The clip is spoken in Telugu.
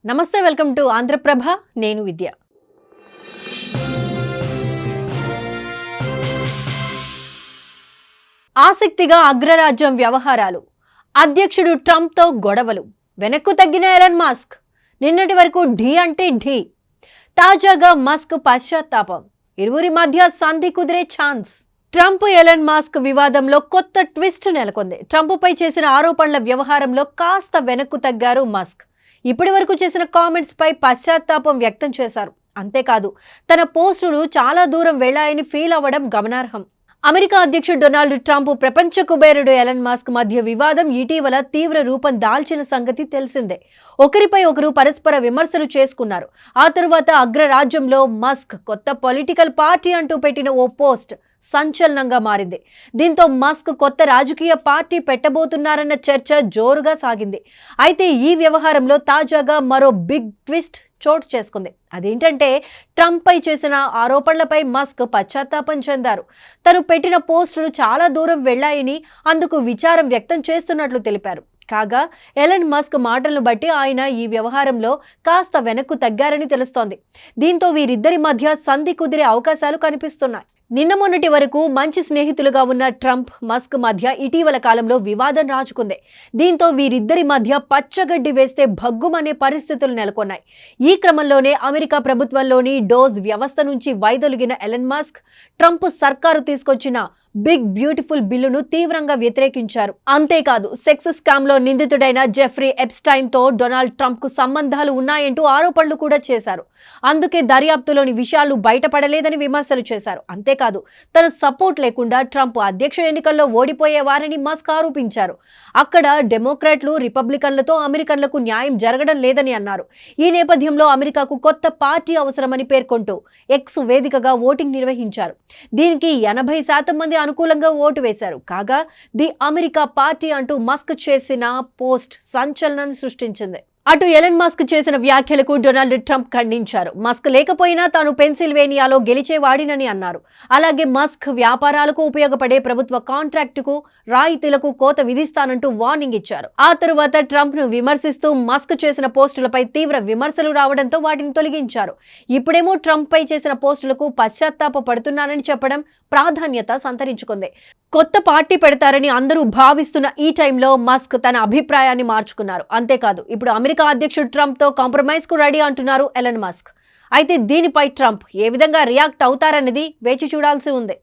నమస్తే, వెల్కమ్ టు ఆంధ్రప్రభ. నేను విద్య. ఆసక్తిగా అగ్రరాజ్యం వ్యవహారాలు, అధ్యక్షుడు ట్రంప్తో గొడవలు, వెనక్కు తగ్గిన ఎలన్ మస్క్, నిన్నటి వరకు ఢీ అంటే ఢీ. తాజాగా మస్క్ పశ్చాత్తాపం, ఇరువురి మధ్య సంధి కుదిరే ఛాన్స్. ట్రంప్ ఎలన్ మస్క్ వివాదంలో కొత్త ట్విస్ట్ నెలకొంది. ట్రంప్పై చేసిన ఆరోపణల వ్యవహారంలో కాస్త వెనక్కు తగ్గారు మస్క్. ఇప్పటి వరకు చేసిన కామెంట్స్ పై పశ్చాత్తాపం వ్యక్తం చేశారు. అంతేకాదు, తన పోస్టులు చాలా దూరం వెళ్లాయని ఫీల్ అవ్వడం గమనార్హం. అమెరికా అధ్యక్షుడు డొనాల్డ్ ట్రంప్, ప్రపంచ కుబేరుడు ఎలన్ మస్క్ మధ్య వివాదం ఇటీవల తీవ్ర రూపం దాల్చిన సంగతి తెలిసిందే. ఒకరిపై ఒకరు పరస్పర విమర్శలు చేసుకున్నారు. ఆ తరువాత అగ్రరాజ్యంలో మస్క్ కొత్త పొలిటికల్ పార్టీ అంటూ పెట్టిన ఓ పోస్ట్ సంచలనంగా మారింది. దీంతో మస్క్ కొత్త రాజకీయ పార్టీ పెట్టబోతున్నారన్న చర్చ జోరుగా సాగింది. అయితే ఈ వ్యవహారంలో తాజాగా మరో బిగ్ ట్విస్ట్ చోటు చేసుకుంది. అదేంటంటే, ట్రంప్పై చేసిన ఆరోపణలపై మస్క్ పశ్చాత్తాపం చెందారు. తను పెట్టిన పోస్టులు చాలా దూరం వెళ్లాయని, అందుకు విచారం వ్యక్తం చేస్తున్నట్లు తెలిపారు. కాగా ఎలన్ మస్క్ మాటలను బట్టి ఆయన ఈ వ్యవహారంలో కాస్త వెనక్కు తగ్గారని తెలుస్తోంది. దీంతో వీరిద్దరి మధ్య సంధి కుదిరే అవకాశాలు కనిపిస్తున్నాయి. నిన్న మొన్నటి వరకు మంచి స్నేహితులుగా ఉన్న ట్రంప్, మస్క్ మధ్య ఇటీవల కాలంలో వివాదం రాజుకుంది. దీంతో వీరిద్దరి మధ్య పచ్చగడ్డి వేస్తే భగ్గుమనే పరిస్థితులు నెలకొన్నాయి. ఈ క్రమంలోనే అమెరికా ప్రభుత్వంలోని డోజ్ వ్యవస్థ నుంచి వైదొలిగిన ఎలన్ మస్క్, ట్రంప్ సర్కారు తీసుకొచ్చిన బిగ్ బ్యూటిఫుల్ బిల్లును తీవ్రంగా వ్యతిరేకించారు. అంతేకాదు, సెక్స్ స్కామ్ లో నిందితుడైన జెఫ్రీ ఎప్స్టైన్ తో డొనాల్డ్ ట్రంప్ కు సంబంధాలు ఉన్నాయంటూ ఆరోపణలు కూడా చేశారు. అందుకే దర్యాప్తులోని విషయాలు బయటపడలేదని విమర్శలు చేశారు. అంతేకాదు, తన సపోర్ట్ లేకుండా ట్రంప్ అధ్యక్ష ఎన్నికల్లో ఓడిపోయేవారని మస్క్ ఆరోపించారు. అక్కడ డెమోక్రాట్లు, రిపబ్లికన్లతో అమెరికన్లకు న్యాయం జరగడం లేదని అన్నారు. ఈ నేపథ్యంలో అమెరికాకు కొత్త పార్టీ అవసరమని పేర్కొంటూ ఎక్స్ వేదికగా ఓటింగ్ నిర్వహించారు. దీనికి 80% మంది అనుకూలంగా ఓటు వేశారు. కాగా ది అమెరికా పార్టీ అంటూ మస్క్ చేసిన పోస్ట్ సంచలనాన్ని సృష్టించింది. అటు ఎలన్ మస్క్ చేసిన వ్యాఖ్యలకు డొనాల్డ్ ట్రంప్ ఖండించారు. మస్క్ లేకపోయినా తాను పెన్సిల్వేనియాలో గెలిచేవాడినని అన్నారు. అలాగే మస్క్ వ్యాపారాలకు ఉపయోగపడే ప్రభుత్వ కాంట్రాక్టుకు, రాయితీలకు కోత విధిస్తానంటూ వార్నింగ్ ఇచ్చారు. ఆ తరువాత ట్రంప్ ను విమర్శిస్తూ మస్క్ చేసిన పోస్టులపై తీవ్ర విమర్శలు రావడంతో వాటిని తొలగించారు. ఇప్పుడేమో ట్రంప్ పై చేసిన పోస్టులకు పశ్చాత్తాప పడుతున్నానని చెప్పడం ప్రాధాన్యత సంతరించుకుంది. కొత్త పార్టీ పెడతారని అందరూ భావిస్తున్న ఈ టైంలో మస్క్ తన అభిప్రాయాన్ని మార్చుకున్నారు. అంతేకాదు, ఇప్పుడు అమెరికా అధ్యక్షుడు ట్రంప్ తో కాంప్రమైజ్ కు రెడీ అంటున్నారు ఎలన్ మస్క్. అయితే దీనిపై ట్రంప్ ఏ విధంగా రియాక్ట్ అవుతారన్నది వేచి చూడాల్సి ఉంది.